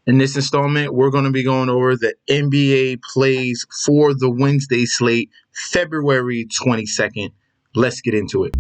In this installment, we're going to be going over the NBA plays for the Wednesday slate, February 22nd. Let's get into it.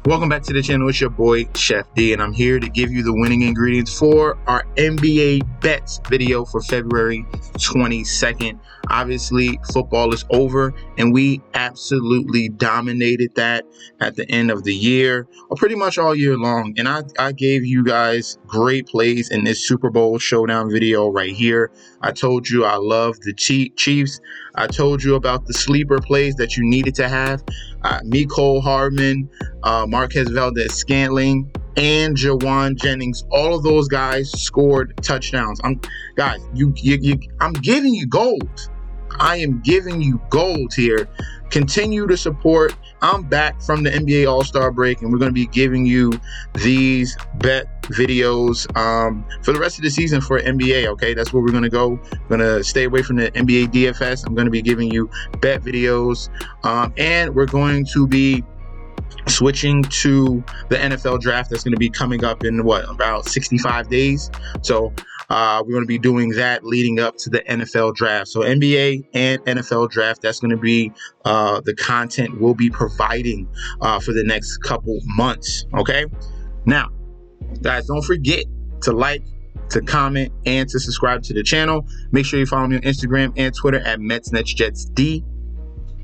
Welcome back to the channel. It's your boy Chef D, and I'm here to give you the winning ingredients for our NBA bets video for February 22nd. Obviously, football is over, and we absolutely dominated that at the end of the year, or pretty much all year long. And I gave you guys great plays in this Super Bowl showdown video right here. I told you I love the Chiefs. I told you about the sleeper plays that you needed to have. Mecole Hardman, Marquez Valdes-Scantling, and Jawan Jennings. All of those guys scored touchdowns. I'm giving you gold. I am giving you gold here. Continue to support. I'm back from the NBA All-Star break, and we're going to be giving you these bet videos for the rest of the season for NBA, okay? That's where we're going to go. We're going to stay away from the NBA DFS. I'm going to be giving you bet videos, and we're going to be switching to the NFL draft that's going to be coming up in about 65 days. So we're going to be doing that leading up to the NFL draft. So NBA and NFL draft, that's going to be the content we'll be providing for the next couple months. Okay. Now, guys, don't forget to like, to comment, and to subscribe to the channel. Make sure you follow me on Instagram and Twitter at MetsNetsJetsD.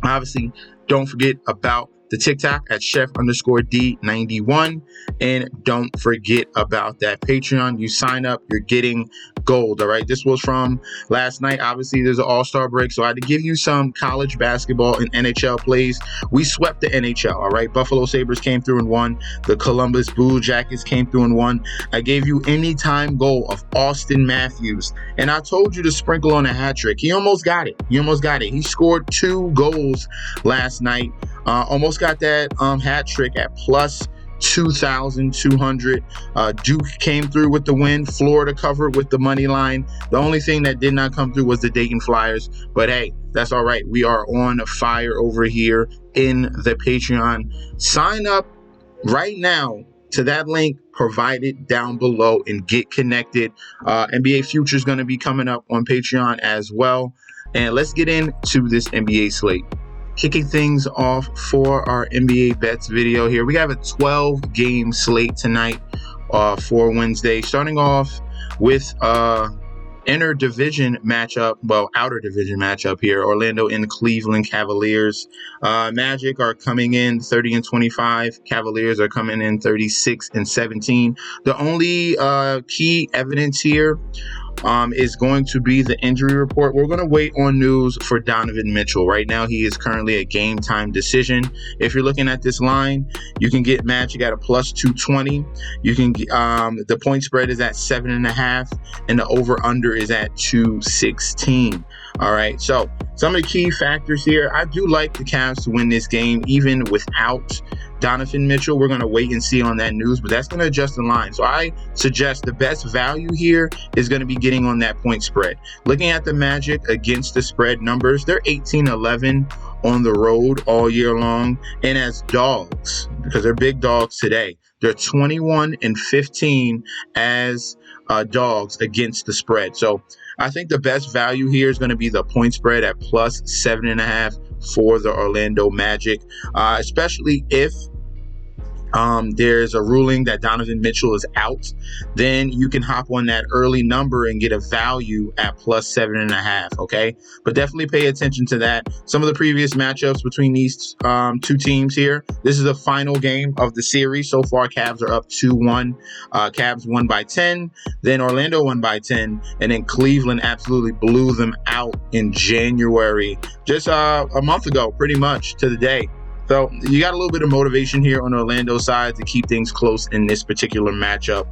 Obviously, don't forget about the TikTok at chef_D91. And don't forget about that Patreon. You sign up, you're getting gold. All right. This was from last night. Obviously, there's an all-star break, so I had to give you some college basketball and NHL plays. We swept the NHL. All right. Buffalo Sabres came through and won. The Columbus Blue Jackets came through and won. I gave you anytime goal of Austin Matthews, and I told you to sprinkle on a hat trick. He almost got it. He scored 2 goals last night. Almost got that hat trick at plus 2,200. Duke came through with the win. Florida covered with the money line. The only thing that did not come through was the Dayton Flyers. But hey, that's all right. We are on fire over here in the Patreon. Sign up right now to that link provided down below and get connected. NBA Future is going to be coming up on Patreon as well. And let's get into this NBA slate. Kicking things off for our NBA bets video here. We have a 12-game slate tonight for Wednesday. Starting off with outer division matchup here. Orlando and Cleveland Cavaliers. Magic are coming in 30-25. Cavaliers are coming in 36-17. The only key evidence here is going to be the injury report. We're going to wait on news for Donovan Mitchell. Right now, he is currently a game time decision. If you're looking at this line, you can get Magic at a plus 220. You can the point spread is at 7.5, and the over under is at 216. All right. So some of the key factors here. I do like the Cavs to win this game, even without Donovan Mitchell. We're going to wait and see on that news, but that's going to adjust the line. So I suggest the best value here is going to be getting on that point spread. Looking at the Magic against the spread numbers, they're 18-11 on the road all year long. And as dogs, because they're big dogs today, they're 21-15 as dogs against the spread. So I think the best value here is going to be the point spread at plus 7.5 for the Orlando Magic, especially if there's a ruling that Donovan Mitchell is out. Then you can hop on that early number and get a value at plus 7.5. Okay, but definitely pay attention to that. Some of the previous matchups between these two teams here. This is the final game of the series. So far, Cavs are up 2-1. Cavs won by 10. Then Orlando won by 10, and then Cleveland absolutely blew them out in January, just a month ago, pretty much to the day. So you got a little bit of motivation here on the Orlando side to keep things close in this particular matchup.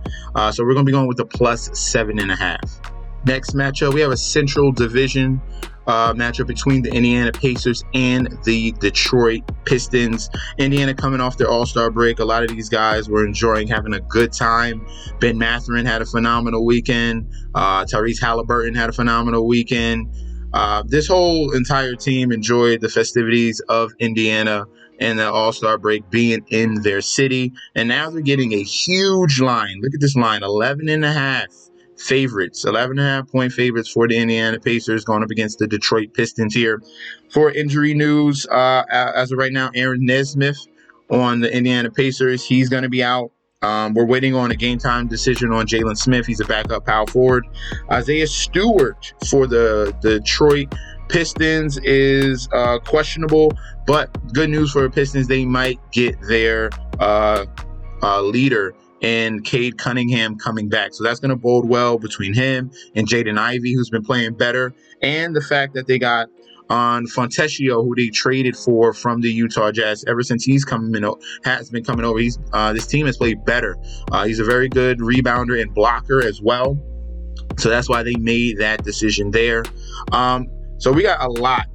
So we're going to be going with the plus 7.5. Next matchup, we have a Central Division matchup between the Indiana Pacers and the Detroit Pistons. Indiana coming off their All-Star break. A lot of these guys were enjoying having a good time. Ben Mathurin had a phenomenal weekend. Tyrese Halliburton had a phenomenal weekend. This whole entire team enjoyed the festivities of Indiana and the All-Star break being in their city. And now they're getting a huge line. Look at this line, 11.5 favorites, 11.5 point favorites for the Indiana Pacers going up against the Detroit Pistons here. For injury news, as of right now, Aaron Nesmith on the Indiana Pacers, he's going to be out. We're waiting on a game time decision on Jalen Smith. He's a backup power forward. Isaiah Stewart for the Detroit Pistons is questionable, but good news for the Pistons, they might get their leader and Cade Cunningham coming back. So that's going to bode well between him and Jaden Ivey, who's been playing better, and the fact that they got on Fontecchio, who they traded for from the Utah Jazz. Ever since he's has been coming over, this team has played better. He's a very good rebounder and blocker as well. So that's why they made that decision there. So we got a lot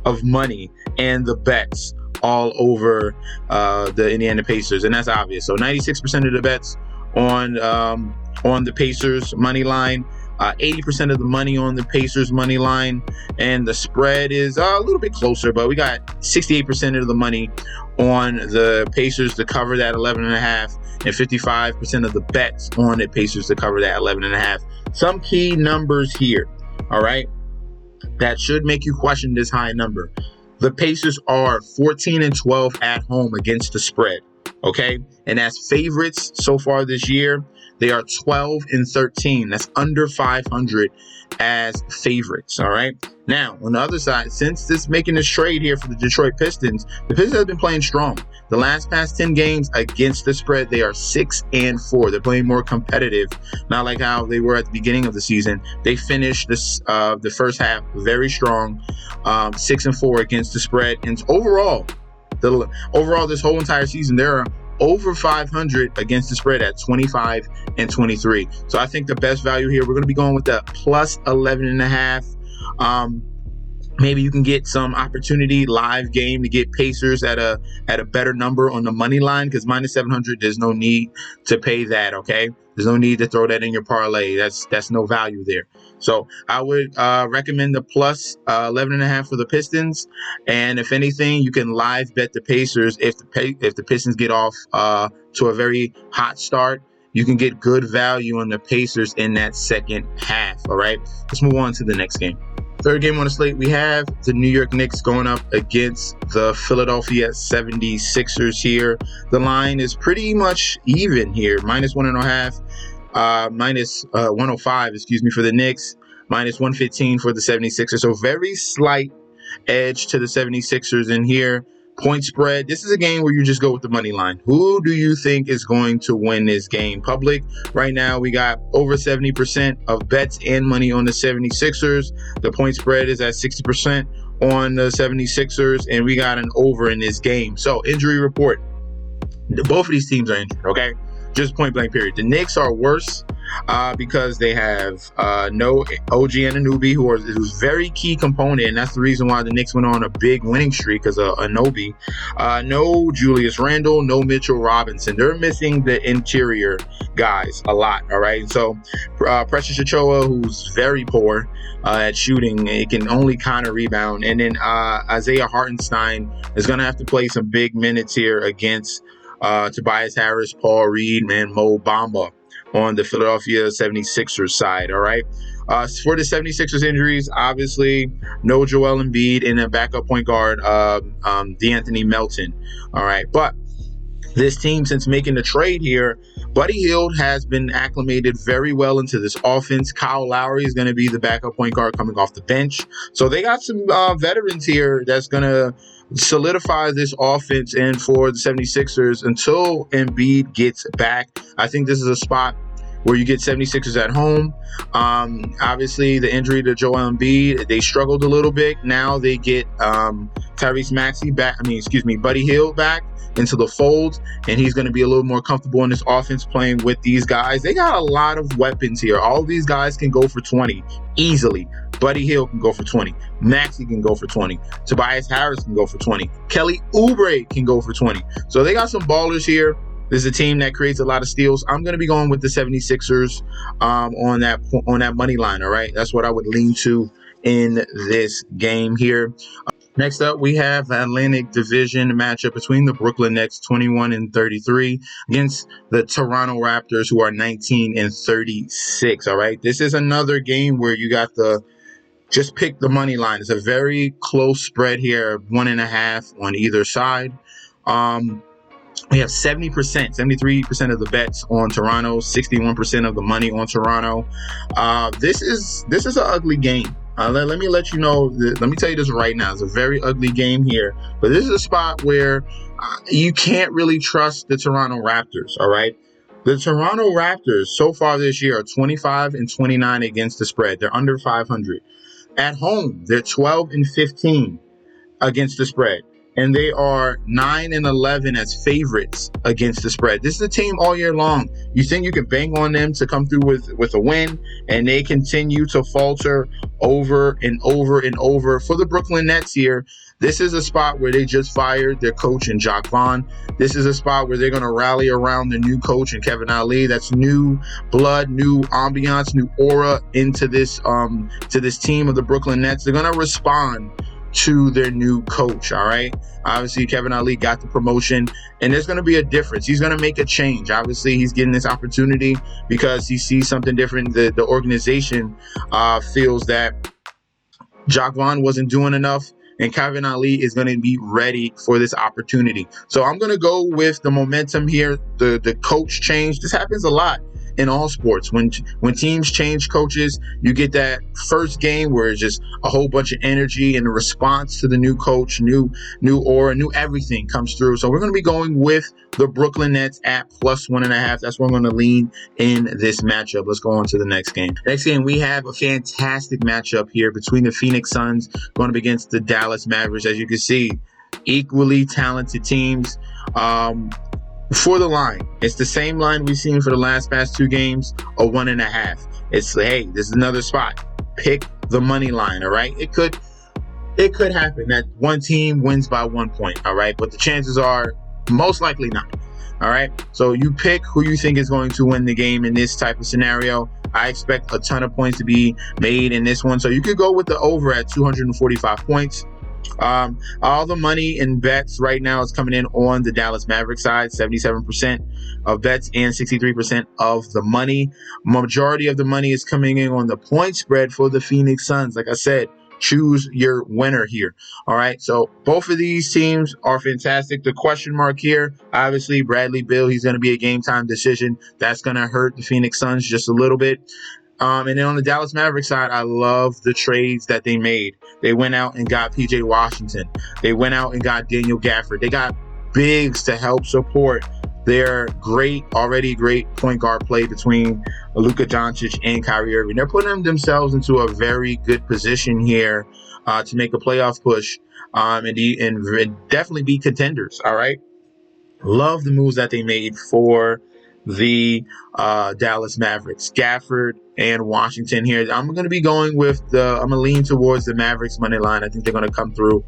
of money and the bets all over the Indiana Pacers, and that's obvious. So 96% of the bets on the Pacers money line, 80% of the money on the Pacers money line, and the spread is a little bit closer, but we got 68% of the money on the Pacers to cover that 11.5, and 55% of the bets on the Pacers to cover that 11.5. Some key numbers here, all right, that should make you question this high number. The Pacers are 14-12 at home against the spread, okay? And as favorites so far this year, they are 12-13. That's under 500 as favorites, all right? Now, on the other side, since making this trade here for the Detroit Pistons, the Pistons have been playing strong. The past 10 games against the spread, they are 6-4. They're playing more competitive, not like how they were at the beginning of the season. They finished the first half very strong, 6-4 against the spread. And overall, this whole entire season, they're over 500 against the spread at 25-23. So I think the best value here, we're going to be going with the plus 11.5. Maybe you can get some opportunity live game to get Pacers at a better number on the money line, because minus 700, there's no need to pay that. Okay, there's no need to throw that in your parlay. That's no value there. So I would recommend the plus 11.5 for the Pistons, and if anything, you can live bet the Pacers if the Pistons get off to a very hot start. You can get good value on the Pacers in that second half. All right, let's move on to the next game. Third game on the slate, we have the New York Knicks going up against the Philadelphia 76ers here. The line is pretty much even here, minus 1.5, minus 105, for the Knicks, minus 115 for the 76ers. So very slight edge to the 76ers in here. Point spread, this is a game where you just go with the money line. Who do you think is going to win this game? Public, right now we got over 70% of bets and money on the 76ers. The point spread is at 60% on the 76ers, and we got an over in this game. So injury report, both of these teams are injured, okay? Just point blank period. The Knicks are worse because they have no OG Anunoby, who's very key component, and that's the reason why the Knicks went on a big winning streak, because of Anunoby. No Julius Randle, no Mitchell Robinson. They're missing the interior guys a lot, all right? So Precious Achiuwa, who's very poor at shooting, it can only kind of rebound. And then Isaiah Hartenstein is going to have to play some big minutes here against Tobias Harris, Paul Reed, and Mo Bamba on the Philadelphia 76ers side, all right? For the 76ers injuries, obviously, no Joel Embiid, and a backup point guard, DeAnthony Melton, all right? But this team, since making the trade here, Buddy Hield has been acclimated very well into this offense. Kyle Lowry is going to be the backup point guard coming off the bench. So they got some veterans here that's going to solidify this offense. And for the 76ers, until Embiid gets back, I think this is a spot where you get 76ers at home. Obviously, the injury to Joel Embiid, they struggled a little bit. Now they get Tyrese Maxey back. Buddy Hield back into the fold, and he's going to be a little more comfortable in this offense playing with these guys. They got a lot of weapons here. All of these guys can go for 20 easily. Buddy Hield can go for 20. Maxey can go for 20. Tobias Harris can go for 20. Kelly Oubre can go for 20. So they got some ballers here. This is a team that creates a lot of steals. I'm going to be going with the 76ers on that money line, all right? That's what I would lean to in this game here. Next up, we have Atlantic Division matchup between the Brooklyn Nets, 21-33, against the Toronto Raptors, who are 19-36. All right, this is another game where you got just pick the money line. It's a very close spread here, 1.5 on either side. We have 70%, 73% of the bets on Toronto, 61% of the money on Toronto. This is an ugly game. Let me let you know. Let me tell you this right now. It's a very ugly game here, but this is a spot where you can't really trust the Toronto Raptors. All right, the Toronto Raptors so far this year are 25-29 against the spread. They're under 500. At home, they're 12-15 against the spread. And they are 9-11 as favorites against the spread. This is a team all year long. You think you can bang on them to come through with a win, and they continue to falter over and over and over. For the Brooklyn Nets here, this is a spot where they just fired their coach in Jacques Vaughn. This is a spot where they're going to rally around the new coach in Kevin Ali. That's new blood, new ambiance, new aura into this team of the Brooklyn Nets. They're going to respond to their new coach. All right, obviously Kevin Ali got the promotion, and there's going to be a difference. He's going to make a change. Obviously he's getting this opportunity because he sees something different. The organization feels that Jacques Vaughn wasn't doing enough, and Kevin Ali is going to be ready for this opportunity. So I'm going to go with the momentum here. The coach change. This happens a lot in all sports. When teams change coaches, you get that first game where it's just a whole bunch of energy, and the response to the new coach, new aura, new everything comes through. So we're going to be going with the Brooklyn Nets at +1.5. That's where I'm going to lean in this matchup. Let's go on to the next game. Next game, we have a fantastic matchup here between the Phoenix Suns going up against the Dallas Mavericks. As you can see, equally talented teams. For the line, it's the same line we've seen for the past 2 games, a 1.5. It's, hey, this is another spot. Pick the money line, all right? It could happen that one team wins by 1 point, all right? But the chances are most likely not, all right? So you pick who you think is going to win the game in this type of scenario. I expect a ton of points to be made in this one. So you could go with the over at 245 points. All the money in bets right now is coming in on the Dallas Mavericks side, 77% of bets and 63% of the money. Majority of the money is coming in on the point spread for the Phoenix Suns. Like I said, choose your winner here. All right, so both of these teams are fantastic. The question mark here, obviously, Bradley Beal, he's going to be a game time decision. That's going to hurt the Phoenix Suns just a little bit. And then on the Dallas Mavericks side, I love the trades that they made. They went out and got P.J. Washington. They went out and got Daniel Gafford. They got bigs to help support their already great point guard play between Luka Doncic and Kyrie Irving. They're putting themselves into a very good position here to make a playoff push and definitely be contenders. All right. Love the moves that they made for the Dallas Mavericks. Gafford and Washington here. I'm going to be going with I'm going to lean towards the Mavericks money line. I think they're going to come through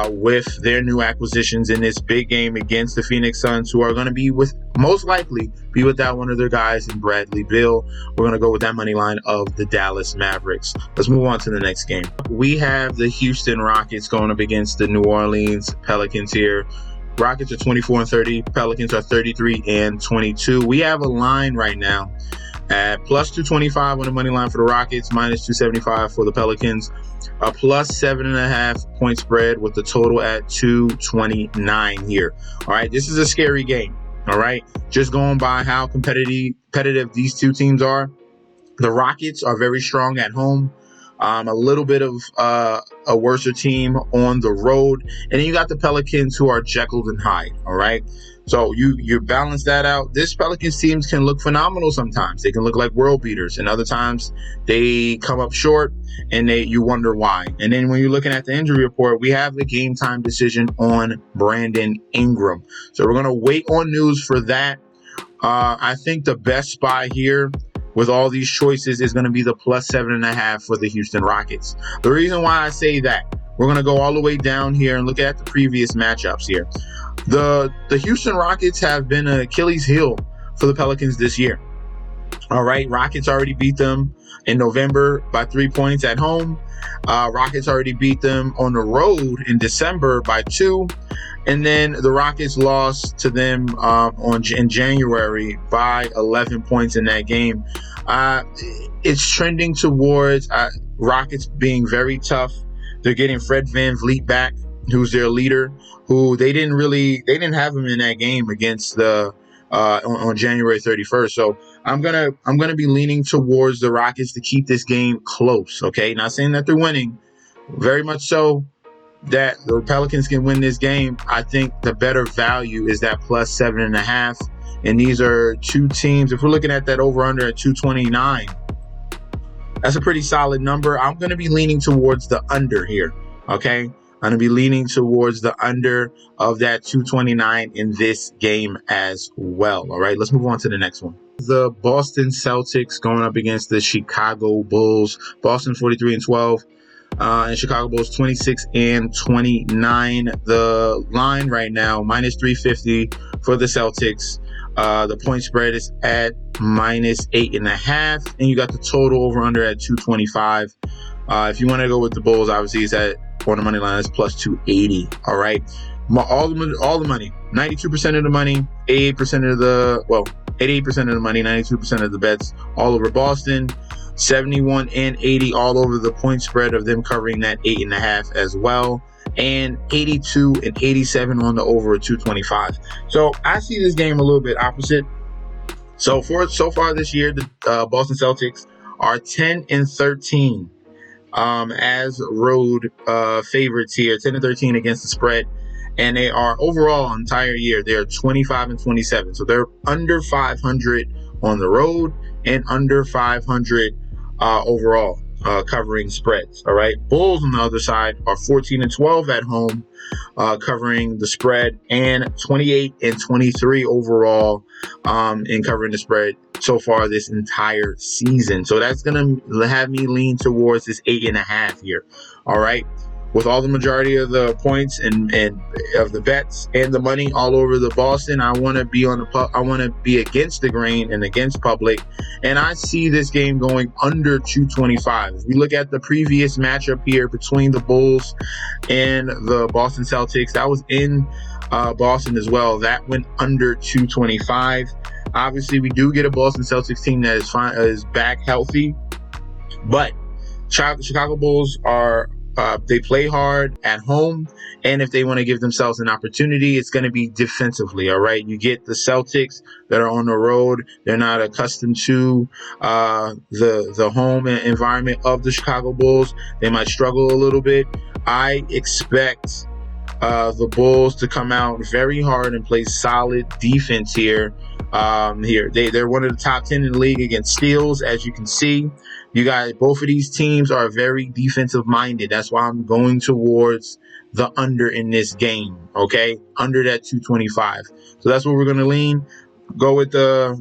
with their new acquisitions in this big game against the Phoenix Suns, who are going to most likely be without one of their guys in Bradley Beal. We're going to go with that money line of the Dallas Mavericks. Let's move on to the next game. We have the Houston Rockets going up against the New Orleans Pelicans here. Rockets are 24-30. Pelicans are 33-22. We have a line right now at +225 on the money line for the Rockets, -275 for the Pelicans. A +7.5 point spread with the total at 229 here. All right, this is a scary game. All right, just going by how competitive these two teams are. The Rockets are very strong at home. A little bit of a worser team on the road. And then you got the Pelicans, who are Jekyll and Hyde, all right? So you balance that out. This Pelicans teams can look phenomenal sometimes. They can look like world beaters, and other times they come up short, and you wonder why. And then when you're looking at the injury report, we have the game time decision on Brandon Ingram. So we're going to wait on news for that. I think the best spy here with all these choices is going to be the plus 7.5 for the Houston Rockets. The reason why I say that, we're going to go all the way down here and look at the previous matchups here. The Houston Rockets have been an Achilles heel for the Pelicans this year. All right, Rockets already beat them in November by 3 points at home. Rockets already beat them on the road in December by 2. And then the Rockets lost to them in January by 11 points in that game. It's trending towards Rockets being very tough. They're getting Fred VanVleet back, who's their leader, who they didn't have him in that game against the on January 31st. So I'm gonna be leaning towards the Rockets to keep this game close. Okay, not saying that they're winning, very much so that the Pelicans can win this game. I think the better value is that plus 7.5. And these are two teams. If we're looking at that over under at 229, that's a pretty solid number. I'm going to be leaning towards the under here. Okay, I'm going to be leaning towards the under of that 229 in this game as well. All right, let's move on to the next one. The Boston Celtics going up against the Chicago Bulls. Boston 43-12. And Chicago Bulls 26-29. The line right now minus 350 for the Celtics. The point spread is at minus 8.5, and you got the total over under at 225. If you want to go with the Bulls, obviously it's at on the money line, it's plus 280. All right, all the money, 92% of the money, 88% of the 88% of the money, 92% of the bets all over Boston. 71 and 80 all over the point spread of them covering that 8.5 as well, and 82 and 87 on the over at 225. So I see this game a little bit opposite. So far this year, the Boston Celtics are 10-13 as road favorites here, 10-13 against the spread, and they are overall entire year they are 25-27. So they're under 500 on the road and under 500 overall covering spreads. All right, Bulls on the other side are 14-12 at home covering the spread, and 28-23 overall in covering the spread so far this entire season. So that's gonna have me lean towards this 8.5 here. All right, with all the majority of the points and of the bets and the money all over the Boston, I want to be against the grain and against public, and I see this game going under 225. If we look at the previous matchup here between the Bulls and the Boston Celtics, that was in Boston as well. That went under 225. Obviously, we do get a Boston Celtics team that is back healthy, but Chicago Bulls are. They play hard at home, and if they want to give themselves an opportunity, it's going to be defensively. All right, you get the Celtics that are on the road; they're not accustomed to the home environment of the Chicago Bulls. They might struggle a little bit. I expect the Bulls to come out very hard and play solid defense here. They're one of the top 10 in the league against steals, as you can see. You guys, both of these teams are very defensive minded. That's why I'm going towards the under in this game. Okay, under that 225. So that's what we're going to lean. Go with the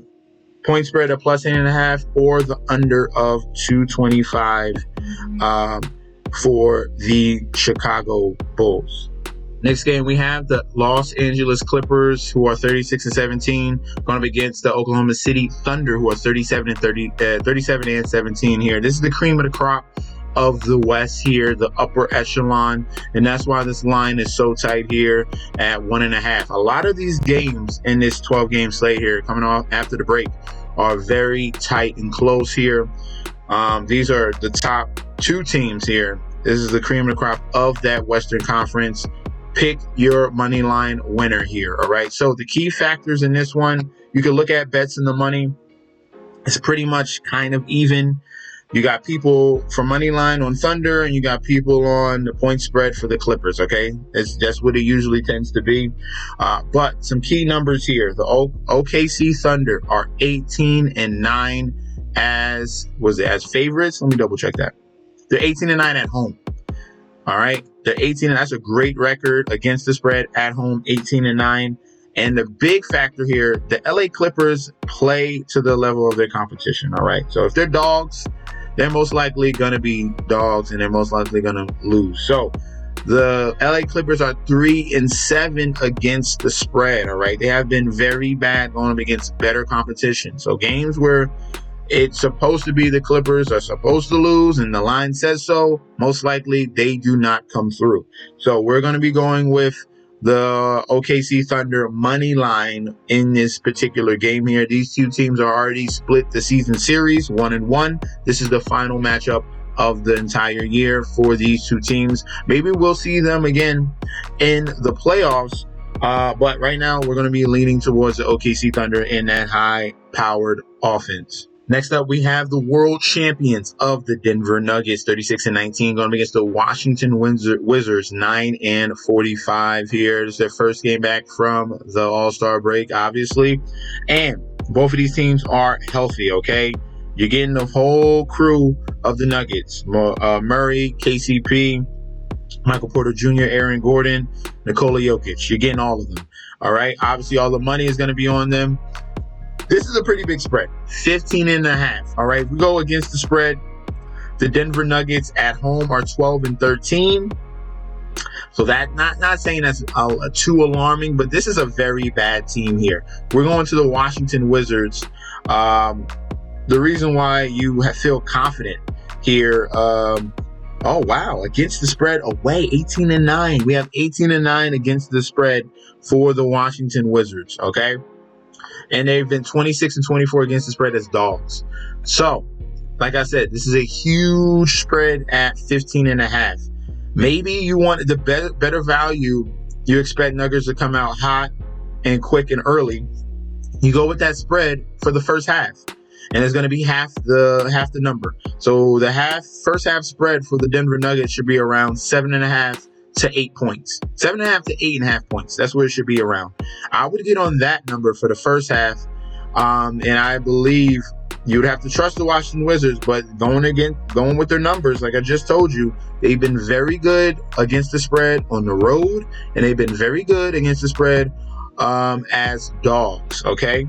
point spread of plus 8.5 or the under of 225 for the Chicago Bulls. Next game, we have the Los Angeles Clippers, who are 36-17, going up against the Oklahoma City Thunder, who are 37-17 here. This is the cream of the crop of the West here, the upper echelon, and that's why this line is so tight here at 1.5. A lot of these games in this 12-game slate here, coming off after the break, are very tight and close here. These are the top two teams here. This is the cream of the crop of that Western Conference. Pick your money line winner here. All right. So the key factors in this one, you can look at bets in the money. It's pretty much kind of even. You got people for money line on Thunder, and you got people on the point spread for the Clippers. Okay, that's what it usually tends to be. But some key numbers here: the OKC Thunder are 18-9 as favorites. Let me double check that. They're 18-9 at home. All right, they're 18, and that's a great record against the spread at home, 18-9. And the big factor here, the LA Clippers play to the level of their competition, all right? So if they're dogs, they're most likely going to be dogs, and they're most likely going to lose. So the LA Clippers are 3-7 against the spread, all right? They have been very bad going up against better competition. So games where it's supposed to be the Clippers are supposed to lose and the line says so, most likely they do not come through. So we're going to be going with the OKC Thunder money line in this particular game here. These two teams are already split the season series 1-1. This is the final matchup of the entire year for these two teams. Maybe we'll see them again in the playoffs, but right now we're going to be leaning towards the OKC Thunder in that high-powered offense. Next up, we have the world champions of the Denver Nuggets, 36-19, going against the Washington Wizards, 9-45 here. This is their first game back from the All-Star break, obviously. And both of these teams are healthy, okay? You're getting the whole crew of the Nuggets. Murray, KCP, Michael Porter Jr., Aaron Gordon, Nikola Jokic. You're getting all of them, all right? Obviously, all the money is going to be on them. This is a pretty big spread, 15.5. All right, we go against the spread. The Denver Nuggets at home are 12-13. So that not saying that's too alarming, but this is a very bad team here. We're going to the Washington Wizards. The reason why you feel confident here. Oh wow, against the spread away, 18-9. We have 18-9 against the spread for the Washington Wizards. Okay. And they've been 26-24 against the spread as dogs. So, like I said, this is a huge spread at 15.5. Maybe you want the better value. You expect Nuggets to come out hot and quick and early. You go with that spread for the first half, and it's going to be half the number. So the first half spread for the Denver Nuggets should be around 7.5 to 8 points. 7.5 to 8.5 points. That's where it should be around. I would get on that number for the first half. And I believe you would have to trust the Washington Wizards, but going with their numbers, like I just told you, they've been very good against the spread on the road, and they've been very good against the spread as dogs, okay?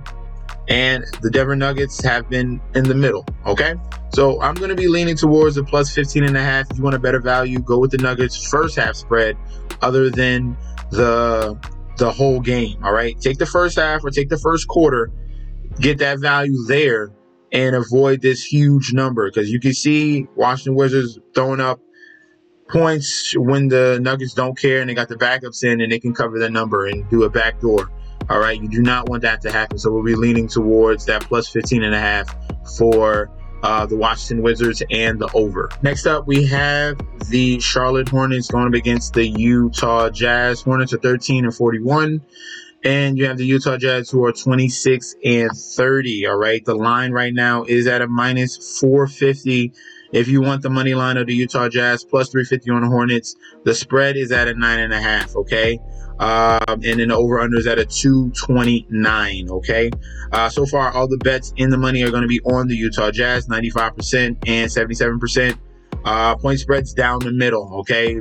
And the Denver Nuggets have been in the middle, okay? So I'm going to be leaning towards the plus 15.5. If you want a better value, go with the Nuggets first half spread other than the whole game, all right? Take the first half or take the first quarter, get that value there, and avoid this huge number, because you can see Washington Wizards throwing up points when the Nuggets don't care and they got the backups in and they can cover the number and do a backdoor. All right, you do not want that to happen. So we'll be leaning towards that plus 15.5 for the Washington Wizards and the over. Next up, we have the Charlotte Hornets going up against the Utah Jazz. Hornets are 13-41. And you have the Utah Jazz, who are 26-30. All right, the line right now is at a minus 450. If you want the money line of the Utah Jazz, plus 350 on the Hornets. The spread is at a 9.5. Okay. And then the over-under is at a 229, okay? So far, all the bets in the money are going to be on the Utah Jazz, 95% and 77%. Point spreads down the middle, okay?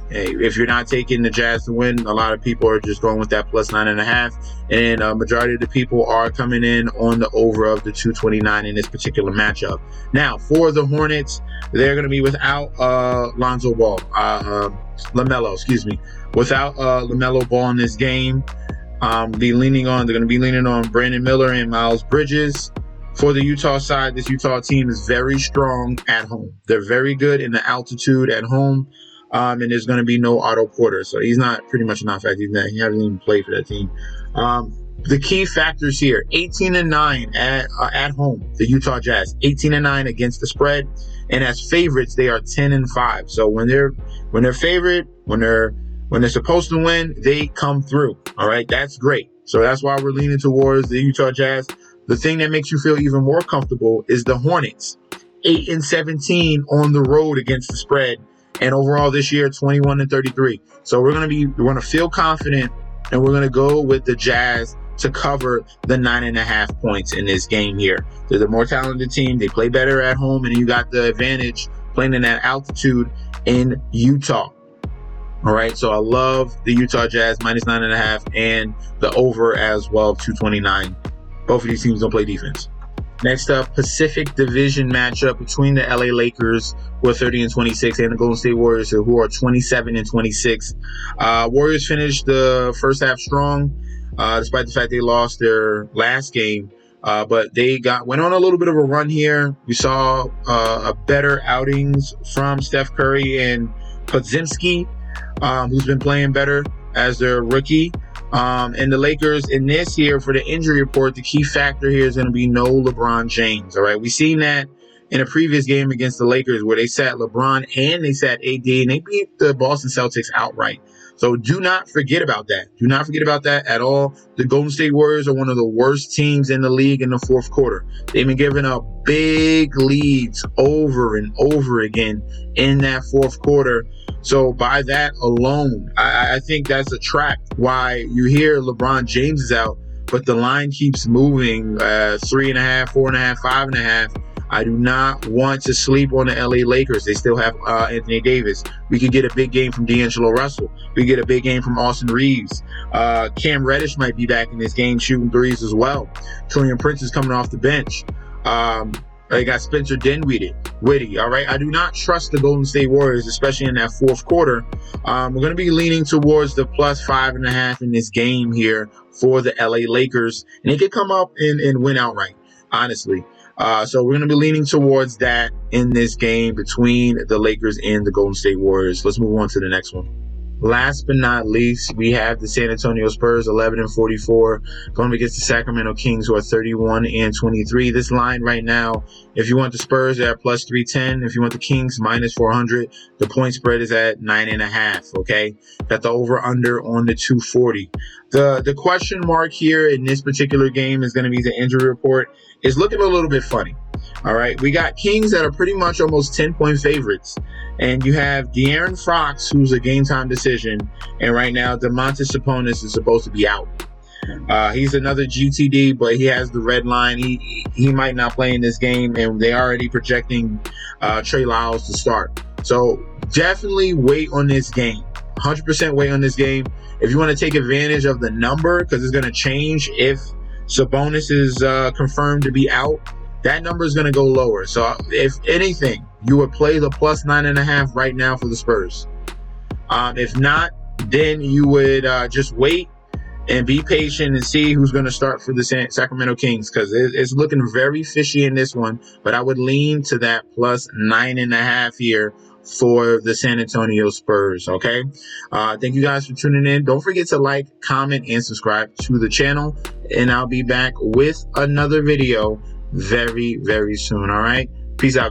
Hey, if you're not taking the Jazz to win, a lot of people are just going with that plus 9.5. And a majority of the people are coming in on the over of the 229 in this particular matchup. Now, for the Hornets, they're going to be without Lonzo Ball, LaMelo, excuse me. Without LaMelo Ball in this game, they're going to be leaning on Brandon Miller and Miles Bridges. For the Utah side, this Utah team is very strong at home. They're very good in the altitude at home, and there's going to be no Otto Porter, so he's not pretty much not fact. He hasn't even played for that team. The key factors here: 18-9 at home. The Utah Jazz 18-9 against the spread, and as favorites, they are 10-5. So when they're favored, when they're supposed to win, they come through. All right, that's great. So that's why we're leaning towards the Utah Jazz. The thing that makes you feel even more comfortable is the Hornets, 8-17 on the road against the spread, and overall this year 21-33. So we're gonna feel confident, and we're gonna go with the Jazz to cover the 9.5 points in this game here. They're the more talented team. They play better at home, and you got the advantage playing in that altitude in Utah. All right, so I love the Utah Jazz -9.5 and the over as well, 229. Both of these teams don't play defense. Next up, Pacific Division matchup between the LA Lakers, who are 30-26, and the Golden State Warriors, who are 27-26. Warriors finished the first half strong, despite the fact they lost their last game. But they went on a little bit of a run here. We saw a better outings from Steph Curry and Podziemski, who's been playing better as their rookie. And the Lakers in this here for the injury report, the key factor here is going to be no LeBron James. All right. We've seen that in a previous game against the Lakers where they sat LeBron and they sat AD and they beat the Boston Celtics outright. So do not forget about that. Do not forget about that at all. The Golden State Warriors are one of the worst teams in the league in the fourth quarter. They've been giving up big leads over and over again in that fourth quarter. So by that alone, I think that's a track why you hear LeBron James is out, but the line keeps moving, 3.5, 4.5, 5.5. I do not want to sleep on the LA Lakers. They still have Anthony Davis. We could get a big game from D'Angelo Russell. We get a big game from Austin Reeves. Cam Reddish might be back in this game shooting threes as well. Taurean Prince is coming off the bench. They got Spencer Dinwiddie. All right. I do not trust the Golden State Warriors, especially in that fourth quarter. We're going to be leaning towards the +5.5 in this game here for the LA Lakers. And they could come up and win outright, honestly. So we're going to be leaning towards that in this game between the Lakers and the Golden State Warriors. Let's move on to the next one. Last but not least, we have the San Antonio Spurs, 11-44, going against the Sacramento Kings, who are 31-23. This line right now, if you want the Spurs, they're at +310. If you want the Kings, -400. The point spread is at 9.5. Okay, got the over/under on the 240. The question mark here in this particular game is going to be the injury report. Is looking a little bit funny. All right, we got Kings that are pretty much almost 10-point favorites. And you have De'Aaron Fox, who's a game-time decision. And right now, Domantas Sabonis is supposed to be out. He's another GTD, but he has the red line. He might not play in this game, and they're already projecting Trey Lyles to start. So definitely wait on this game. 100% wait on this game. If you want to take advantage of the number, because it's going to change if Sabonis is confirmed to be out, that number is going to go lower. So if anything, you would play the +9.5 right now for the Spurs. If not, then you would just wait and be patient and see who's going to start for the Sacramento Kings, because it's looking very fishy in this one. But I would lean to that +9.5 here for the San Antonio Spurs. Okay. Thank you guys for tuning in. Don't forget to like, comment, and subscribe to the channel. And I'll be back with another video very, very soon. All right. Peace out, guys.